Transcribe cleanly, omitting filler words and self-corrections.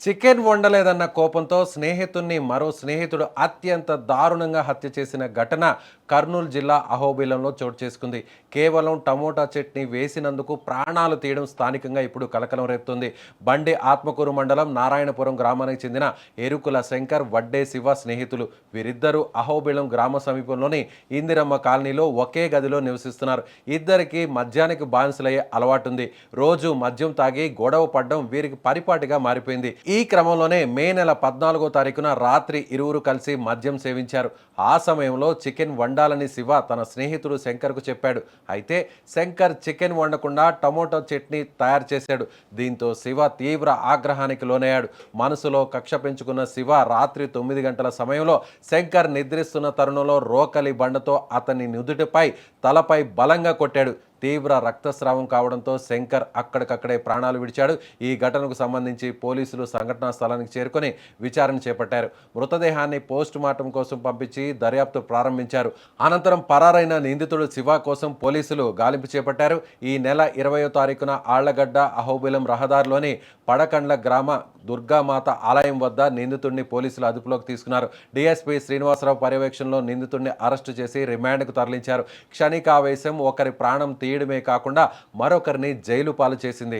Chicken వండలేదన్న కోపంతో స్నేహితుణ్ణి మరో స్నేహితుడు అత్యంత దారుణంగా హత్య చేసిన ఘటన కర్నూలు జిల్లా అహోబిలంలో చోటు చేసుకుంది. కేవలం టమోటా చట్నీ వేసినందుకు ప్రాణాలు తీయడం స్థానికంగా ఇప్పుడు కలకలం రేపుతుంది. బండి ఆత్మకూరు మండలం నారాయణపురం గ్రామానికి చెందిన ఎరుకుల శంకర్, వడ్డే శివ స్నేహితులు. వీరిద్దరూ అహోబిలం గ్రామ సమీపంలోని ఇందిరమ్మ కాలనీలో ఒకే గదిలో నివసిస్తున్నారు. ఇద్దరికి మద్యానికి బానిసలయ్యే అలవాటుంది. రోజు మద్యం తాగి గొడవ పడడం వీరికి పరిపాటిగా మారిపోయింది. ఈ క్రమంలోనే మే నెల 14వ తారీఖున రాత్రి ఇరువురు కలిసి మద్యం సేవించారు. ఆ సమయంలో చికెన్ వండాలని శివ తన స్నేహితుడు శంకర్కు చెప్పాడు. అయితే శంకర్ చికెన్ వండకుండా టమోటో చట్నీ తయారు చేశాడు. దీంతో శివ తీవ్ర ఆగ్రహానికి లోనయ్యాడు. మనసులో కక్ష పెంచుకున్న శివ రాత్రి 9 గంటల సమయంలో శంకర్ నిద్రిస్తున్న తరుణంలో రోకలి బండతో అతని నుదుటిపై, తలపై బలంగా కొట్టాడు. తీవ్ర రక్తస్రావం కావడంతో శంకర్ అక్కడికక్కడే ప్రాణాలు విడిచాడు. ఈ ఘటనకు సంబంధించి పోలీసులు సంఘటనా స్థలానికి చేరుకొని విచారణ చేపట్టారు. మృతదేహాన్ని పోస్ట్ మార్టం కోసం పంపించి దర్యాప్తు ప్రారంభించారు. అనంతరం పరారైన నిందితుడు శివ కోసం పోలీసులు గాలింపు చేపట్టారు. ఈ నెల 20వ తారీఖున ఆళ్లగడ్డ అహోబిలం రహదారిలోని పడకండ్ల గ్రామ దుర్గామాత ఆలయం వద్ద నిందితుడిని పోలీసులు అదుపులోకి తీసుకున్నారు. డీఎస్పీ శ్రీనివాసరావు పర్యవేక్షణలో నిందితుడిని అరెస్టు చేసి రిమాండ్కు తరలించారు. క్షణికావేశం ఒకరి ప్రాణం తీయడమే కాకుండా మరొకరిని జైలు పాలు చేసింది.